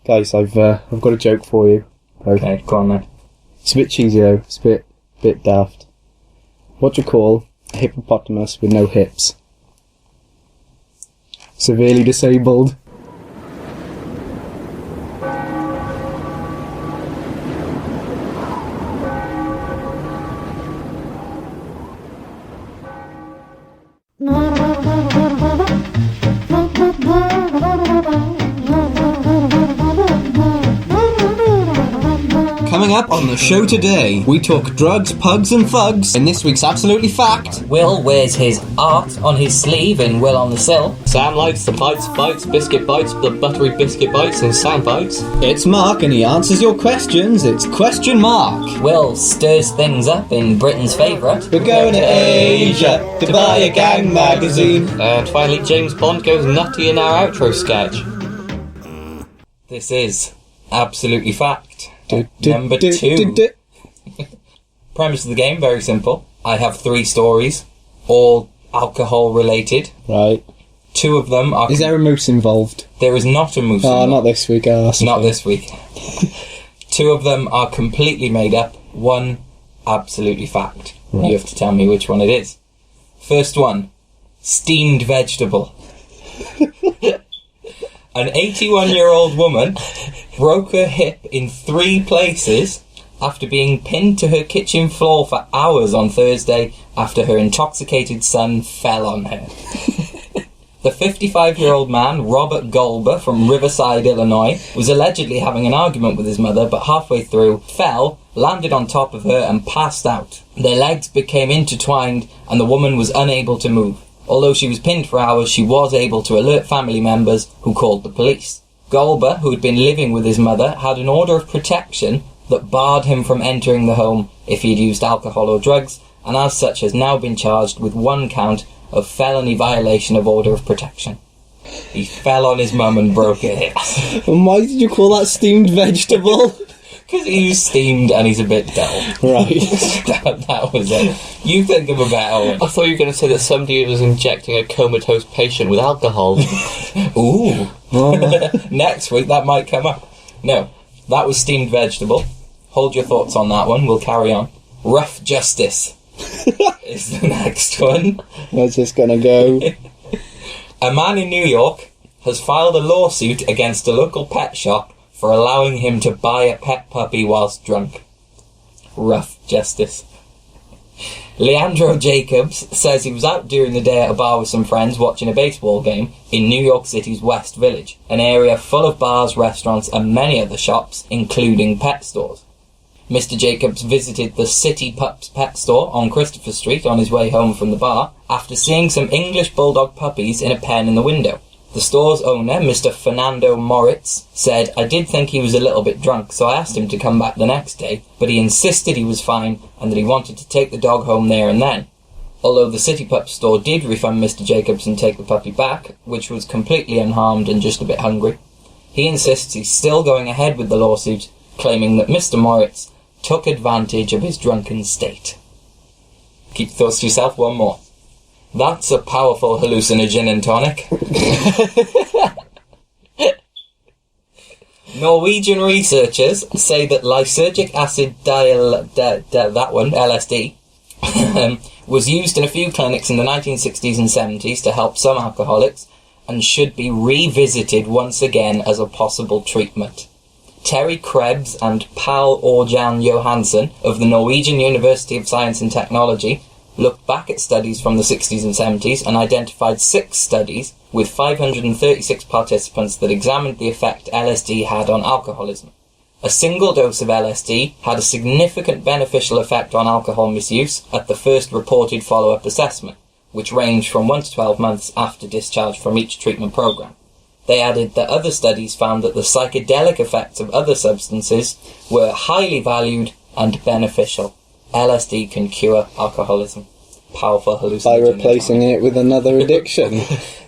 Guys, I've got a joke for you. Okay, go on then. It's a bit cheesy though. It's a bit daft. What do you call a hippopotamus with no hips? Severely disabled. Coming up on the show today, we talk drugs, pugs and thugs. In this week's Absolutely Fact, Will wears his art on his sleeve in Will on the Sill. Sam likes the bites, biscuit bites, the buttery biscuit bites and Sam bites. it's Mark and he answers your questions. It's Question Mark. Will stirs things up in Britain's favourite. We're going to Asia to buy a gang magazine. And finally, James Bond goes nutty in our outro sketch. This is Absolutely Fact. Number 2. Premise of the game, very simple. I have 3 stories, all alcohol related. Right. 2 of them are... Is there a moose involved? There is not a moose involved. Not this week. Not this week. 2 of them are completely made up. 1, absolutely fact. Right. You have to tell me which one it is. First one, steamed vegetable. An 81-year-old woman broke her hip in 3 places after being pinned to her kitchen floor for hours on Thursday after her intoxicated son fell on her. The 55-year-old man, Robert Golber from Riverside, Illinois, was allegedly having an argument with his mother, but halfway through, fell, landed on top of her and passed out. Their legs became intertwined and the woman was unable to move. Although she was pinned for hours, she was able to alert family members who called the police. Golber, who had been living with his mother, had an order of protection that barred him from entering the home if he had used alcohol or drugs, and as such has now been charged with 1 count of felony violation of order of protection. He fell on his mum and broke her hip. And why did you call that steamed vegetable? Because he's steamed and he's a bit dull. Right. that was it. You think of a better one. I thought you were going to say that somebody was injecting a comatose patient with alcohol. Ooh. Next week that might come up. No, that was steamed vegetable. Hold your thoughts on that one. We'll carry on. Rough justice is the next one. Where's this gonna go? A man in New York has filed a lawsuit against a local pet shop for allowing him to buy a pet puppy whilst drunk. Rough justice. Leandro Jacobs says he was out during the day at a bar with some friends watching a baseball game in New York City's West Village, an area full of bars, restaurants and many other shops, including pet stores. Mr. Jacobs visited the City Pups pet store on Christopher Street on his way home from the bar after seeing some English bulldog puppies in a pen in the window. The store's owner, Mr. Fernando Moritz, said, "I did think he was a little bit drunk, so I asked him to come back the next day, but he insisted he was fine and that he wanted to take the dog home there and then." Although the City Pup store did refund Mr. Jacobs and take the puppy back, which was completely unharmed and just a bit hungry, he insists he's still going ahead with the lawsuit, claiming that Mr. Moritz took advantage of his drunken state. Keep your thoughts to yourself. One more. That's a powerful hallucinogen and tonic. Norwegian researchers say that lysergic acid LSD, was used in a few clinics in the 1960s and 70s to help some alcoholics and should be revisited once again as a possible treatment. Terry Krebs and Pal Orjan Johansson of the Norwegian University of Science and Technology looked back at studies from the 60s and 70s and identified 6 studies with 536 participants that examined the effect LSD had on alcoholism. A single dose of LSD had a significant beneficial effect on alcohol misuse at the first reported follow-up assessment, which ranged from 1 to 12 months after discharge from each treatment program. They added that other studies found that the psychedelic effects of other substances were highly valued and beneficial. LSD can cure alcoholism. Powerful hallucinogen. By replacing it with another addiction.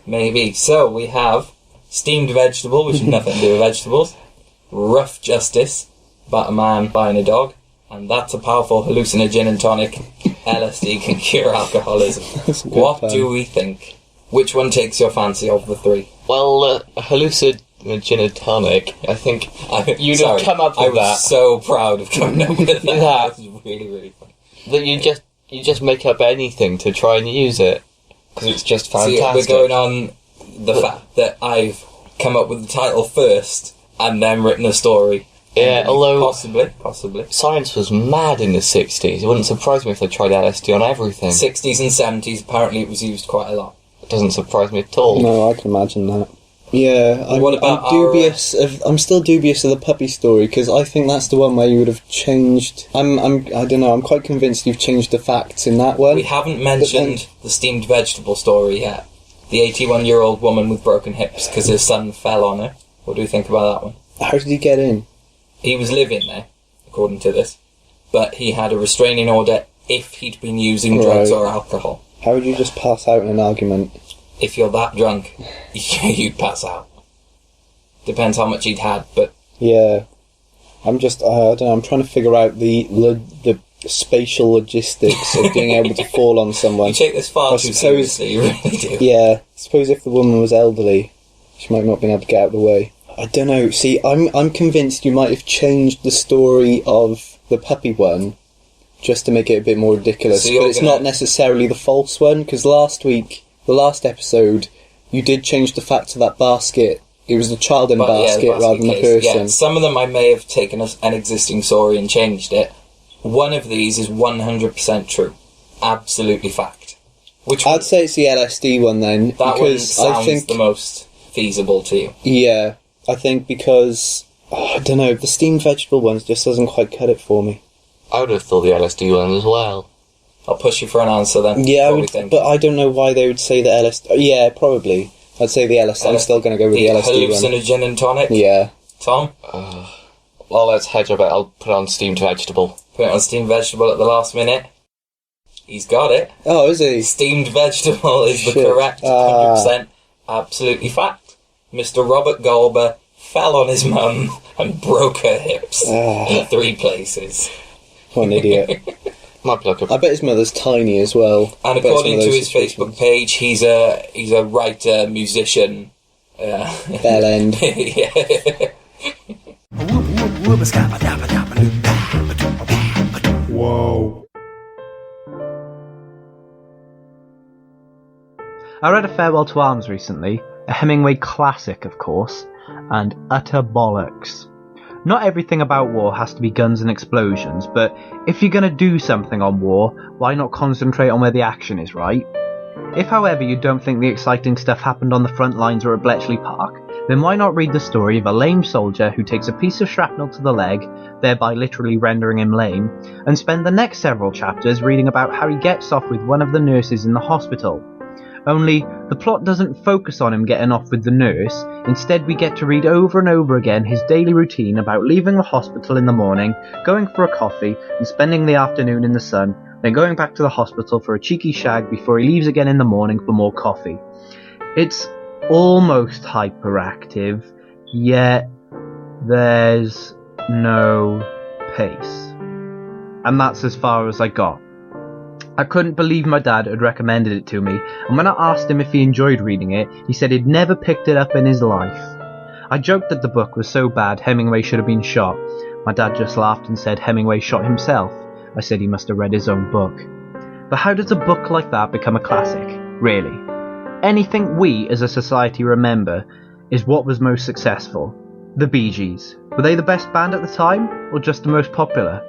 Maybe. So we have steamed vegetable, which has nothing to do with vegetables. Rough justice, about a man buying a dog. And that's a powerful hallucinogen and tonic. LSD can cure alcoholism. What do we think? Which one takes your fancy of the 3? Well, hallucinogen and a gin and tonic, I think you'd Sorry, have come up with I was that. so proud of coming up with that. Yeah. That was really, really funny. That you just make up anything to try and use it because it's just fantastic. See, we're going on the fact that I've come up with the title first and then written a story. Yeah, although possibly. Science was mad in the 60s. It wouldn't surprise me if they tried LSD on everything. 60s and 70s, apparently it was used quite a lot. It doesn't surprise me at all. No, I can imagine that. Yeah, What about I'm still dubious of the puppy story because I think that's the one where you would have changed. I don't know. I'm quite convinced you've changed the facts in that one. We haven't mentioned the steamed vegetable story yet. The 81-year-old woman with broken hips because her son fell on her. What do you think about that one? How did he get in? He was living there, according to this, but he had a restraining order if he'd been using drugs or alcohol. How would you just pass out in an argument? If you're that drunk, you'd pass out. Depends how much he'd had, but... Yeah. I'm just, I don't know, I'm trying to figure out the spatial logistics of being able to fall on someone. You take this far too seriously, you really do. Yeah. Suppose if the woman was elderly, she might not have been able to get out of the way. I don't know. See, I'm convinced you might have changed the story of the puppy one just to make it a bit more ridiculous. So but it's not necessarily the false one, because last week, the last episode, you did change the fact of that basket. It was the child in the basket rather than the person. Yeah, some of them I may have taken an existing story and changed it. One of these is 100% true. Absolutely fact. Which I'd say it's the LSD one then, that because one sounds I think the most feasible to you. Yeah, I think because I don't know, the steamed vegetable ones just doesn't quite cut it for me. I would have thought the LSD one as well. I'll push you for an answer then. Yeah, What do you think? but I don't know why they would say the LSD. Yeah, probably. I'd say the LSD. I'm still going to go with the LSD one. Hallucinogen and tonic? Yeah. Tom? Well, let's hedge a bit. I'll put on steamed vegetable. Put it on steamed vegetable at the last minute. He's got it. Oh, is he? Steamed vegetable is the Shit. correct 100% absolutely fact. Mr. Robert Golber fell on his mum and broke her hips in 3 places. What an idiot. Might be like I bet his mother's tiny as well. And according to his Facebook page, he's a writer, musician. Bell end. Yeah. Whoa. I read A Farewell to Arms recently, a Hemingway classic of course, and utter bollocks. Not everything about war has to be guns and explosions, but if you're gonna do something on war, why not concentrate on where the action is, right? If however you don't think the exciting stuff happened on the front lines or at Bletchley Park, then why not read the story of a lame soldier who takes a piece of shrapnel to the leg, thereby literally rendering him lame, and spend the next several chapters reading about how he gets off with one of the nurses in the hospital. Only, the plot doesn't focus on him getting off with the nurse, instead we get to read over and over again his daily routine about leaving the hospital in the morning, going for a coffee, and spending the afternoon in the sun, then going back to the hospital for a cheeky shag before he leaves again in the morning for more coffee. It's almost hyperactive, yet there's no pace. And that's as far as I got. I couldn't believe my dad had recommended it to me, and when I asked him if he enjoyed reading it, he said he'd never picked it up in his life. I joked that the book was so bad Hemingway should have been shot. My dad just laughed and said Hemingway shot himself. I said he must have read his own book. But how does a book like that become a classic, really? Anything we as a society remember is what was most successful. The Bee Gees. Were they the best band at the time, or just the most popular?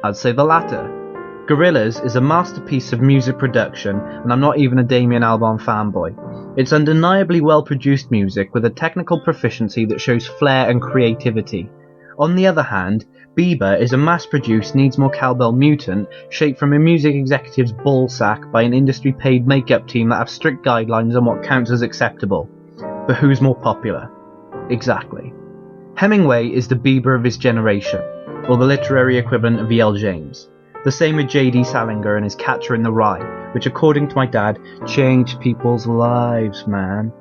I'd say the latter. Gorillaz is a masterpiece of music production, and I'm not even a Damien Albarn fanboy. It's undeniably well-produced music with a technical proficiency that shows flair and creativity. On the other hand, Bieber is a mass-produced Needs More Cowbell mutant shaped from a music executive's ballsack by an industry-paid makeup team that have strict guidelines on what counts as acceptable. But who's more popular? Exactly. Hemingway is the Bieber of his generation, or the literary equivalent of E.L. James. The same with J.D. Salinger and his Catcher in the Rye, which according to my dad, changed people's lives, man.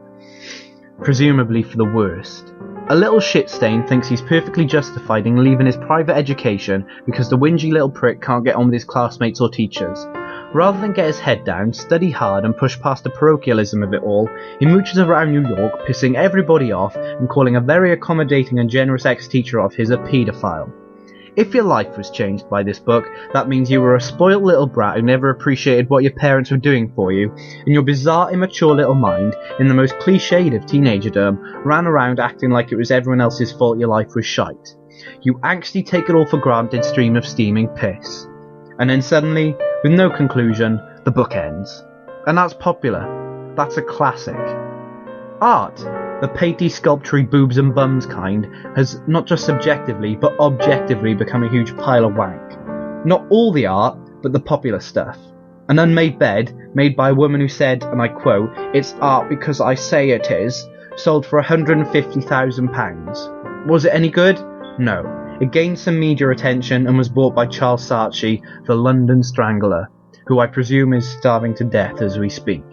Presumably for the worst. A little shitstain thinks he's perfectly justified in leaving his private education because the whingy little prick can't get on with his classmates or teachers. Rather than get his head down, study hard and push past the parochialism of it all, he mooches around New York, pissing everybody off and calling a very accommodating and generous ex-teacher of his a paedophile. If your life was changed by this book, that means you were a spoilt little brat who never appreciated what your parents were doing for you, and your bizarre, immature little mind, in the most cliched of teenagerdom, ran around acting like it was everyone else's fault your life was shite. You angsty take-it-all-for-granted stream of steaming piss. And then suddenly, with no conclusion, the book ends. And that's popular. That's a classic. Art, the painty sculptury boobs and bums kind, has not just subjectively, but objectively become a huge pile of wank. Not all the art, but the popular stuff. An unmade bed, made by a woman who said, and I quote, "It's art because I say it is," sold for £150,000. Was it any good? No. It gained some media attention and was bought by Charles Saatchi, the London Strangler, who I presume is starving to death as we speak.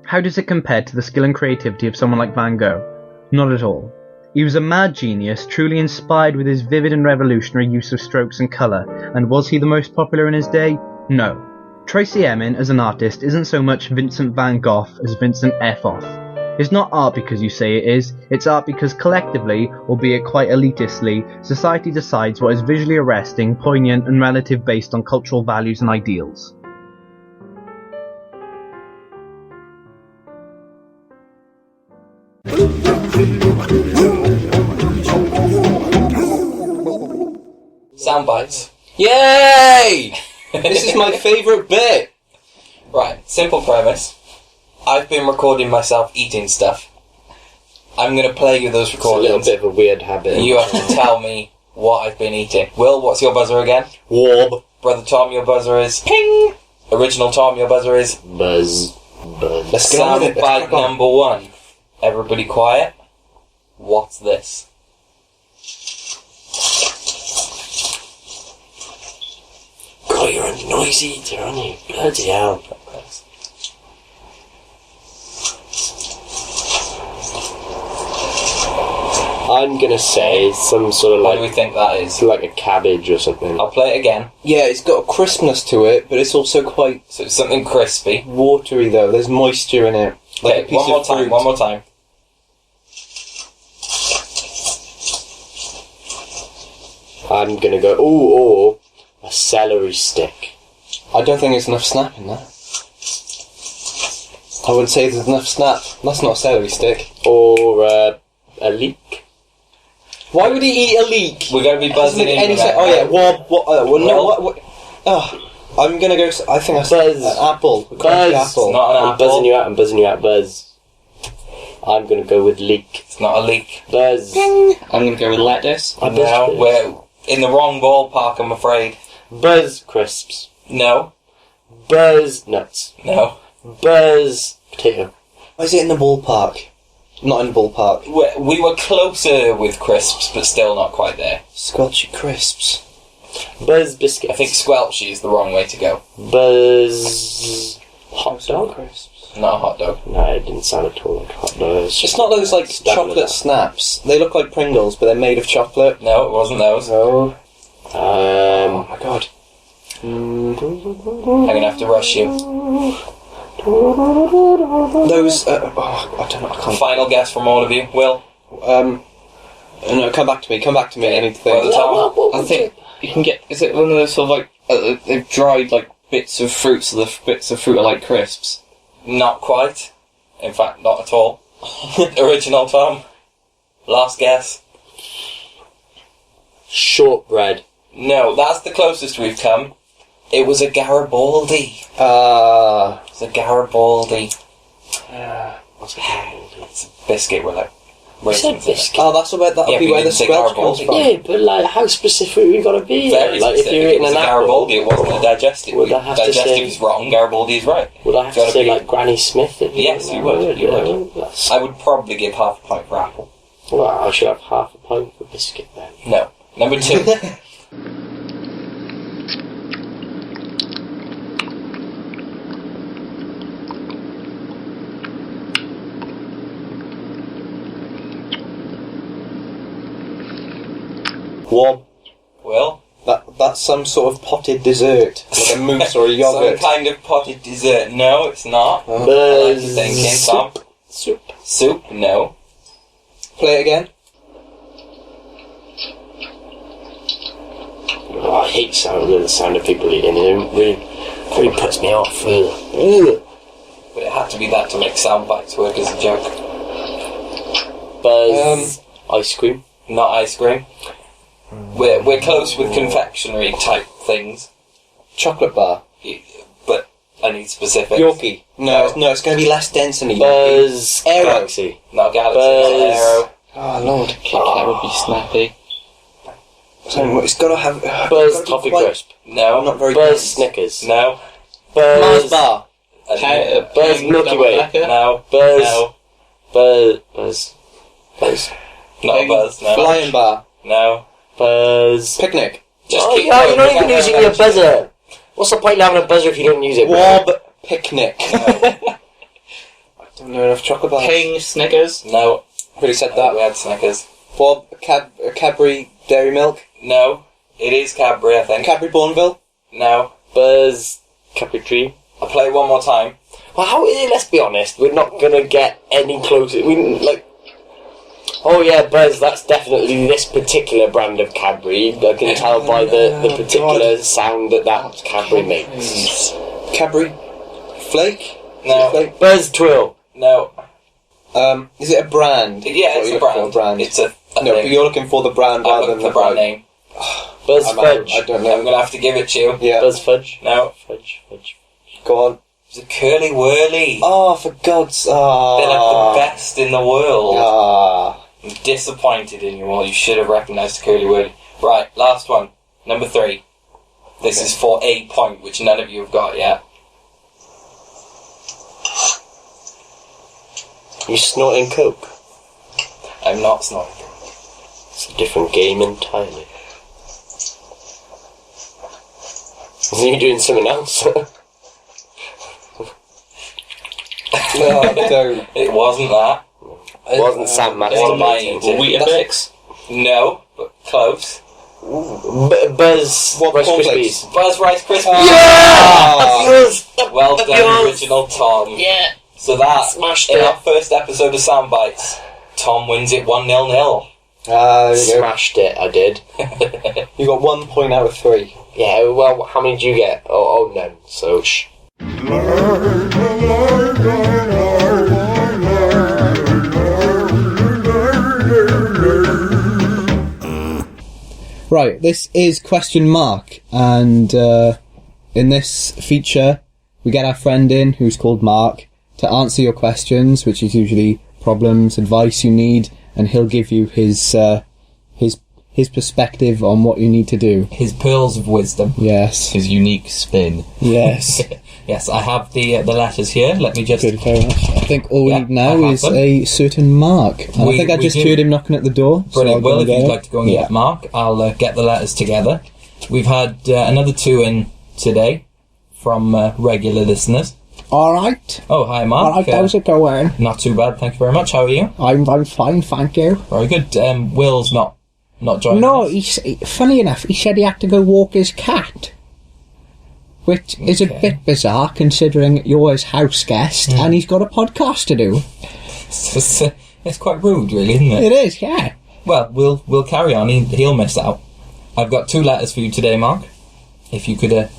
How does it compare to the skill and creativity of someone like Van Gogh? Not at all. He was a mad genius, truly inspired with his vivid and revolutionary use of strokes and colour, and was he the most popular in his day? No. Tracey Emin, as an artist, isn't so much Vincent van Gogh as Vincent F. Off. It's not art because you say it is, it's art because collectively, albeit quite elitistly, society decides what is visually arresting, poignant and relative based on cultural values and ideals. Soundbites. Yay! This is my favourite bit. Right, simple premise. I've been recording myself eating stuff. I'm going to play you those It's a little recordings. bit of a weird habit. You have to tell me what I've been eating. Will, what's your buzzer again? Warb. Brother Tom, your buzzer is ping. Original Tom, your buzzer is Buzz. Let's get on with it. Let's soundbite crack on. number 1. Everybody quiet. What's this? God, you're a noisy eater, aren't you? Bloody hell. I'm gonna say some sort of What do we think that is? like a cabbage or something. I'll play it again. Yeah, it's got a crispness to it, but it's also quite So it's something crispy. watery though. There's moisture in it. Like a Okay, piece one more of time, fruit. one more time. I'm gonna go, or a celery stick. I don't think there's enough snap in that. I would say there's enough snap. That's not a celery stick. Or a leek. Why would he eat a leek? We're going to be Doesn't buzzing make in. any with sense. that. Oh yeah, well, no, Well- what? I'm gonna go. I think I said Buzz. an apple. A crunchy Buzz. apple. It's not an I'm apple. buzzing you out, I'm buzzing you out, Buzz. I'm gonna go with leek. It's not a leek. Buzz. I'm gonna go with lettuce. I No, buzzed we're in the wrong ballpark, I'm afraid. Buzz crisps. No, Buzz nuts. no. Buzz potato. Why is it in the ballpark? Not in the ballpark. We were closer with crisps, but still not quite there. Squelchy crisps. Buzz biscuit. I think squelchy is the wrong way to go. Buzz hot dog. Crisps. Not a hot dog. No, it didn't sound at all like hot dog. It's not those like chocolate snaps. They look like Pringles, but they're made of chocolate. No, it wasn't those. Oh my god. I'm gonna have to rush you. Those. I don't know. I can't. Final guess from all of you. Will? No, come back to me. Come back to me. I need to Brother think. Tom? I think you can get. Is it one of those sort of like they've dried like bits of fruit, so the bits of fruit are like crisps? Not quite. In fact, not at all. Original Tom? Last guess? Shortbread. No, that's the closest we've come. It was a Garibaldi. It's a Garibaldi. What's a Garibaldi? It's a biscuit with like You said raisins in it. biscuit. Oh, that's where that'll Yeah, be but where you the didn't say squelch comes Garibaldi. from. Yeah, but like, how specific we gotta be? Very Like, specific. if you're If eating it was an a apple, Garibaldi, it wasn't a digestive. Would I have to digestive say- is wrong, Garibaldi is right. would I have Gotta to say be- like Granny Smith? If Yes, you would, you would. That's, I would probably give half a pint for apple. well, I should have half a pint for biscuit then. No. Number 2. Warm. Will? That's some sort of potted dessert, like a mousse or a Some yogurt. kind of potted dessert. No, it's not. I like your thinking, Tom. Soup? No. Play it again. Oh, I hate the sound of people eating. It really puts me off. Ugh. But it had to be that to make sound bites work as a joke. Buzz. Ice cream. Not ice cream. We're close with confectionery type things, Chocolate bar. but I need specifics. Yorkie. No, it's going to be less dense than a Yorkie. Buzz. Aero. Galaxy. Not Galaxy, Buzz. not Aero. Oh, Lord. Kit Kat would be snappy. So it's got to have... Buzz Toffee Crisp. No. Not very Buzz dense. Snickers. No. Buzz. Mars bar. Buzz Milky Way. No. Buzz. No. Buzz. Not a Buzz, no. Lion bar. No. Buzz. Picnic. Just Oh, keep yeah, going. you're not even using your buzzer. What's the point in having a buzzer if you don't use it? Wob picnic. I don't know enough chocolate bars. King Snickers. No. Already said We that. had Snickers. Bob, Cadbury Dairy Milk. No. It is Cadbury, I think. Cadbury Bourneville. No. Buzz. Capri Tree. I'll play it one more time. Well, let's be honest, we're not gonna get any closer. Oh yeah, Buzz, that's definitely this particular brand of Cadbury. I can tell by the particular sound that Cadbury makes. Cadbury Flake. No. Flake? Buzz Twill. No. Is it a brand? Yeah, What it's are a you looking brand. for, It's a No, thing. but you're looking for the brand I'm rather looking than for brand name. Buzz I'm out. Fudge. I don't I'm know. going to have to give it to you. Yeah. Buzz Fudge. No. Fudge. Go on. It's a Curly Whirly. Oh, for God's sake. They're like the best in the world. Ah. I'm disappointed in you all. You should have recognised the Curly Whirly. Right, last one. Number 3. This is for a point, which none of you have got yet. You snorting coke? I'm not snorting. It's a different game entirely. Are you doing something else? No, I don't. It wasn't that. It wasn't Sam It's masturbating. mine. Weetabix. No, but close. Buzz What Rice cornflakes? Krispies. Buzz Rice Krispies. Ah. Yes! Well done, original Tom. Yeah. So that, Smashed in it. our first episode of Soundbites, Tom wins it 1-0. Ah, there you go. Smashed it, I did. You got 1 point out of 3. Yeah, well, how many did you get? Oh, none. So, shh. Right, this is question mark, and in this feature, we get our friend in, who's called Mark, to answer your questions, which is usually problems, advice you need, and he'll give you his perspective on what you need to do. His pearls of wisdom. Yes. His unique spin. Yes. Yes, I have the letters here. Let me just... Good, very much. I think all we Yeah, need now I have is them. a certain Mark. And I We- think I we just do. heard him knocking at the door. so Brilliant. I'll go Well, and if get you'd it. like to go and get Mark, I'll get the letters together. We've had another 2 in today from regular listeners. Alright. Oh, hi, Mark. Alright, how's it going? Not too bad, thank you very much. How are you? I'm fine, thank you. Very good. Will's not joining No, us. funny enough, he said he had to go walk his cat. Which is a Okay. bit bizarre, considering you're his house guest, and he's got a podcast to do. It's quite rude, really, isn't it? It is, yeah. Well, we'll carry on. He'll miss out. I've got 2 letters for you today, Mark. If you could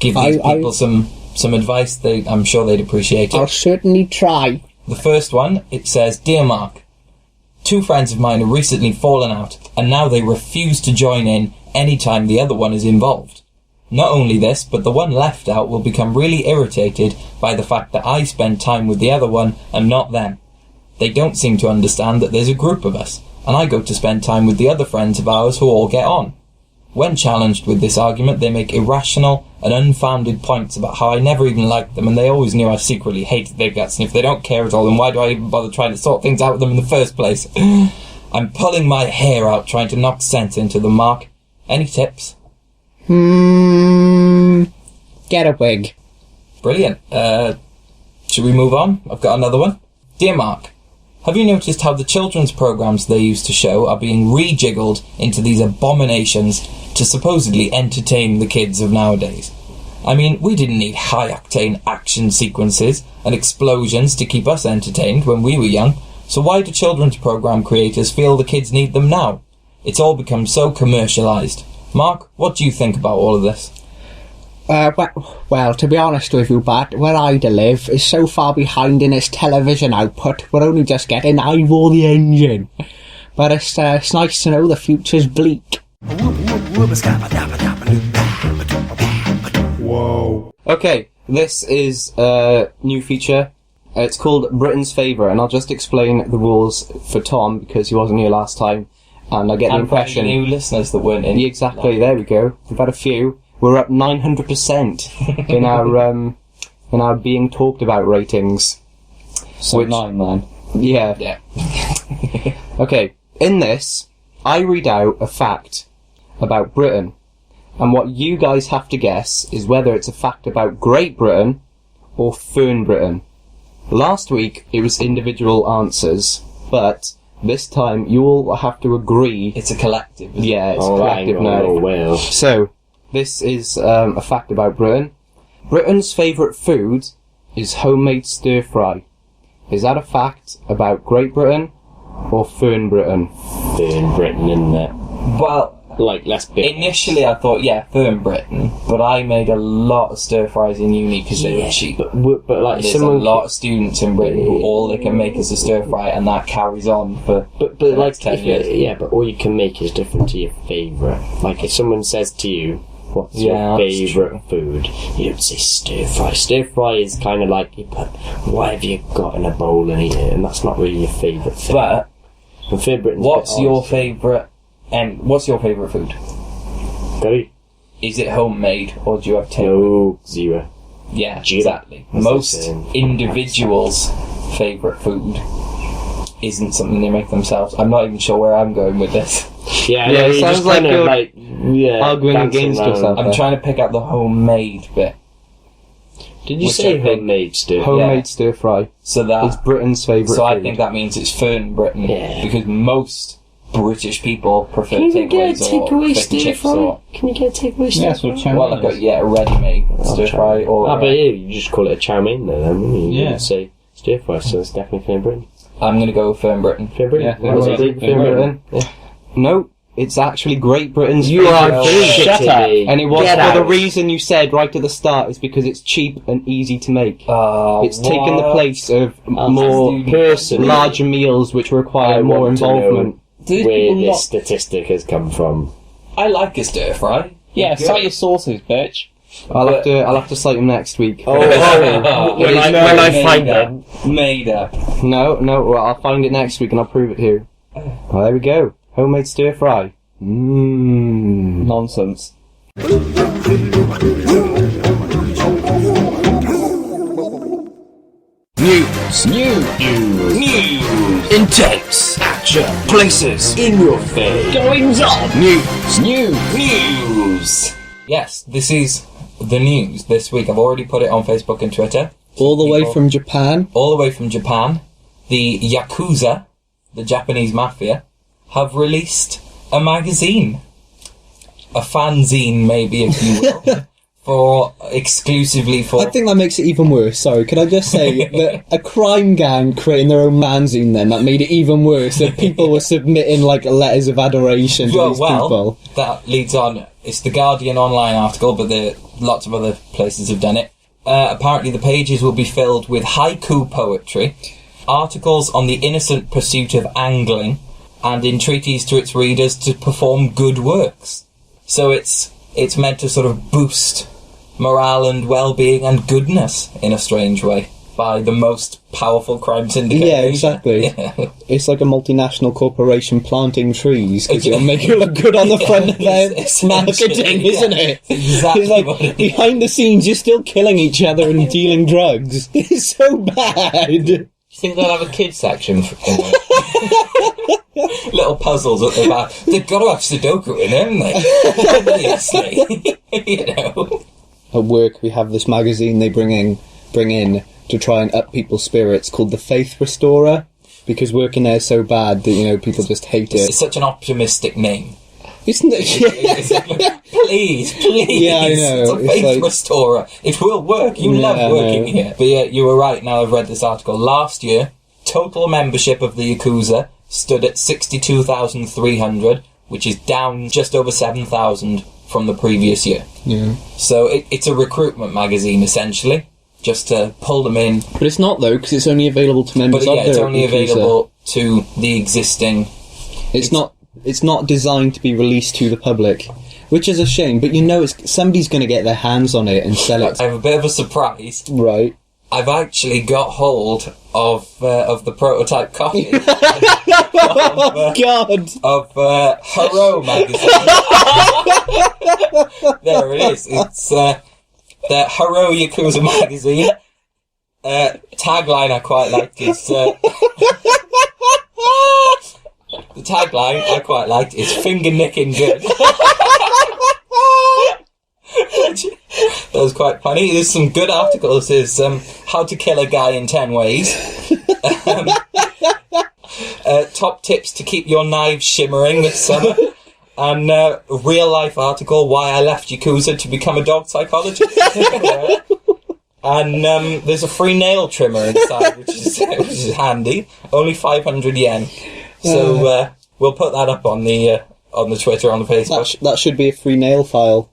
give these people some advice, I'm sure they'd appreciate it. I'll certainly try. The first one, it says, Dear Mark, 2 friends of mine have recently fallen out, and now they refuse to join in any time the other one is involved. Not only this, but the one left out will become really irritated by the fact that I spend time with the other one and not them. They don't seem to understand that there's a group of us, and I go to spend time with the other friends of ours who all get on. When challenged with this argument, they make irrational and unfounded points about how I never even liked them, and they always knew I secretly hated their guts, and if they don't care at all, then why do I even bother trying to sort things out with them in the first place? I'm pulling my hair out trying to knock sense into them, Mark. Any tips? Get a wig. Brilliant. Should we move on? I've got another one. Dear Mark, have you noticed how the children's programmes they used to show are being rejiggled into these abominations to to supposedly entertain the kids of nowadays. I mean, we didn't need high-octane action sequences and explosions to keep us entertained when we were young, so why do children's program creators feel the kids need them now? It's all become so commercialised. Mark, what do you think about all of this? Well, to be honest with you, Bat, where I live is so far behind in its television output, we're only just getting Ivor the Engine. But it's nice to know the future's bleak. Whoa. Okay, this is a new feature. It's called Britain's Favourite, and I'll just explain the rules for Tom, because he wasn't here last time, and I get the impression... new listeners that weren't in. Yeah, exactly, there we go. We've had a few. We're up 900% in our being talked about ratings. So 9, man. Yeah. Yeah. Okay, in this, I read out a fact about Britain, and what you guys have to guess is whether it's a fact about Great Britain or Fern Britain. Last week, it was individual answers, but this time you all have to agree. It's a collective. Isn't it? Yeah, it's a collective now. Oh, well. So, this is a fact about Britain. Britain's favourite food is homemade stir-fry. Is that a fact about Great Britain or Fern Britain? Fern Britain, isn't it? Well, Like, less big. initially I thought, yeah, Fern Britain, but I made a lot of stir-fries in uni because they were cheap. But like, There's someone... a lot of students in Britain who all they can make is a stir-fry, and that carries on for But the like, next 10 years. yeah, but all you can make is different to your favourite. Like, if someone says to you, what's Yeah, your that's favourite food? You don't say stir fry. Stir fry is kind of like you put whatever you got in a bowl and eat it, and that's not really your favourite thing. But My favourite. what's your favourite? What's your favourite food? Curry? Is it homemade or do you have takeaway? No, zero. Yeah, Zero. exactly. That's Most the same. individuals' favourite food isn't something they make themselves. I'm not even sure where I'm going with this. Yeah, Yeah, no, it you sounds just like kind of you're arguing dancing against around. yourself. I'm trying to pick out the homemade bit. Did you Which say I think- homemade stir? Homemade Yeah. stir-fry So is that Britain's favourite so I food. think that means it's Fern Britain Yeah. because most British people prefer Can you get a takeaways or takeaway fish and stir chips fry? or Can you get a takeaway stir Yeah, that's what fry? chow well, mein like is. a ready-made stir fry or but yeah, you just call it a chow mein then, wouldn't you? You Yeah. wouldn't say stir fry, so it's definitely Fern Britain. I'm gonna go with Fern Britain. Fern Britain? Yeah, What was yeah, it? Fern Fern Britain. Yeah. No, it's actually Great Britain's You are favourite shit food. at me. And it was Get for the out. reason you said right at the start, is because it's cheap and easy to make. It's taken the what? place of Oh, more personally, larger meals which require I more want to know involvement. Do where people this not- statistic has come from. I like a stir fry. Yeah, Good. cite your sources, bitch. I'll have to cite them next week. Oh, when I find made them. up. Made up. No, well, I'll find it next week and I'll prove it here. Well, there we go. Homemade stir fry. Mmm. Nonsense. News. Intense. Action. Places. In your face. Goings on! News. Yes, this is the news this week. I've already put it on Facebook and Twitter. All the way People- from Japan. All the way from Japan. The Yakuza, the Japanese mafia, have released a magazine. A fanzine, maybe, if you will. exclusively for... I think that makes it even worse. Sorry, could I just say that a crime gang creating their own fanzine then, that made it even worse, that people were submitting like letters of adoration to these people. That leads on. It's the Guardian online article, but lots of other places have done it. Apparently the pages will be filled with haiku poetry, articles on the innocent pursuit of angling, and entreaties to its readers to perform good works. So it's meant to sort of boost morale and well-being and goodness in a strange way by the most powerful crime syndicate. Yeah, in Asia. exactly. Yeah. It's like a multinational corporation planting trees because it'll make it look good on the front of their marketing, yeah. isn't it? Exactly It's like what it is. behind the scenes, you're still killing each other and dealing drugs. It's so bad. Do you think they'll have a kids section in there? Little puzzles at the back. They've got to have Sudoku in, haven't they? Obviously. You know. At work, we have this magazine they bring in to try and up people's spirits called The Faith Restorer, because working there is so bad that, you know, people just hate It's it. such an optimistic name. Isn't it? Please. Yeah, I know. It's a faith like- restorer. It will work. You Yeah, love I working know. here. But yeah, you were right. Now I've read this article. Last year, total membership of the Yakuza stood at 62,300, which is down just over 7,000 from the previous year. Yeah. So it's a recruitment magazine, essentially, just to pull them in. But it's not, though, because it's only available to members But of yeah, the it's only Yakuza. available to the existing... It's not designed to be released to the public, which is a shame. But somebody's going to get their hands on it and sell it. I have a bit of a surprise. Right. I've actually got hold of the prototype copy God. of Haro magazine. There it is. It's the Haro Yakuza magazine. Tagline I quite liked is the tagline I quite liked is finger nicking good. That was quite funny. There's some good articles. There's how to kill a guy in 10 ways. Top tips to keep your knives shimmering this summer. And a real life article, why I left Yakuza to become a dog psychologist. And there's a free nail trimmer inside, which is handy. Only 500 yen. So we'll put that up on the Twitter, on the Facebook. That should be a free nail file.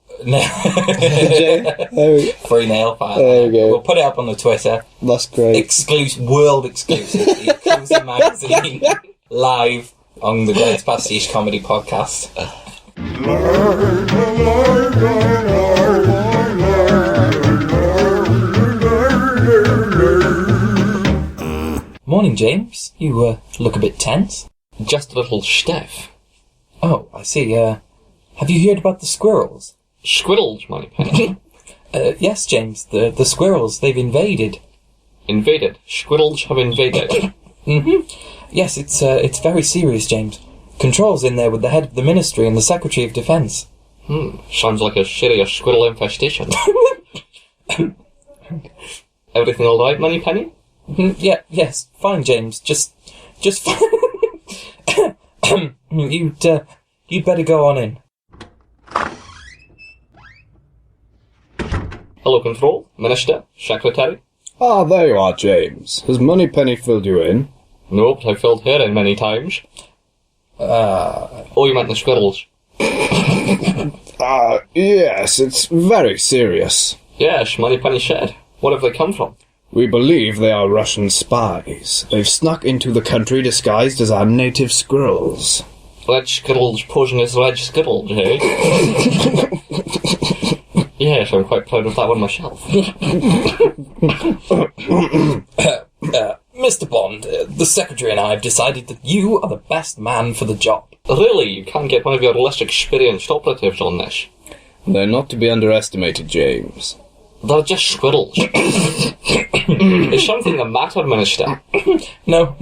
Free nail file. There we go. We'll put it up on the Twitter. That's great. World exclusive. The Yakuza magazine live on the Greg's Pastiche Comedy Podcast. Morning, James. You look a bit tense. Just a little stiff. Oh, I see. Have you heard about the Squirrels? Squirrels, my penny. Yes, James. The Squirrels. They've invaded. Invaded. Squirrels have invaded. Yes, it's very serious, James. Control's in there with the head of the ministry and the Secretary of Defence. Sounds like a serious squirrel infestation. Everything all right, Moneypenny? Yes, fine, James. Just fine. You'd better go on in. Hello, Control, Minister, Secretary. Ah, there you are, James. Has Moneypenny filled you in? No, but I filled her in many times. Oh, you meant the squirrels. Yes, it's very serious. Yes, Moneypenny said. What have they come from? We believe they are Russian spies. They've snuck into the country disguised as our native squirrels. Red squirrels posing as red squirrels, eh? Yes, I'm quite proud of that one myself. Mr. Bond, the Secretary and I have decided that you are the best man for the job. Really, you can't get one of your less experienced operatives on this. They're not to be underestimated, James. They're just squirrels. Is something the matter, Minister? No.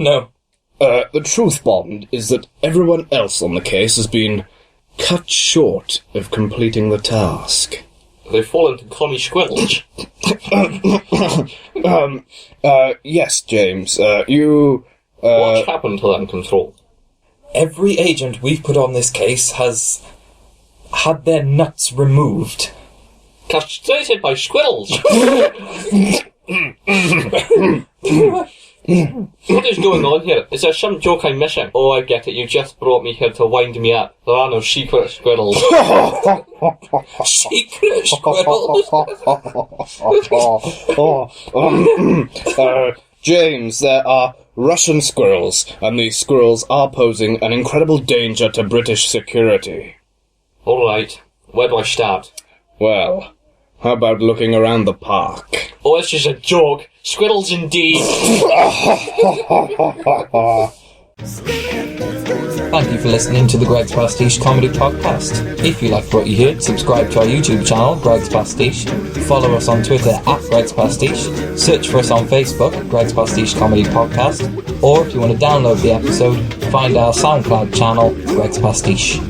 The truth, Bond, is that everyone else on the case has been cut short of completing the task. They've fallen to commie squirrels. Yes, James, you... What's happened to them, Control? Every agent we've put on this case has had their nuts removed. Castrated by squirrels! What is going on here? Is there some joke I'm missing? Oh, I get it. You just brought me here to wind me up. There are no secret squirrels. Secret squirrels? James, there are Russian squirrels, and these squirrels are posing an incredible danger to British security. Alright. Where do I start? Well, how about looking around the park? Oh, this is a joke. Squirrels indeed. Thank you for listening to the Greg's Pastiche Comedy Podcast. If you liked what you heard, subscribe to our YouTube channel, Greg's Pastiche. Follow us on Twitter at Greg's Pastiche. Search for us on Facebook, Greg's Pastiche Comedy Podcast. Or if you want to download the episode, find our SoundCloud channel, Greg's Pastiche.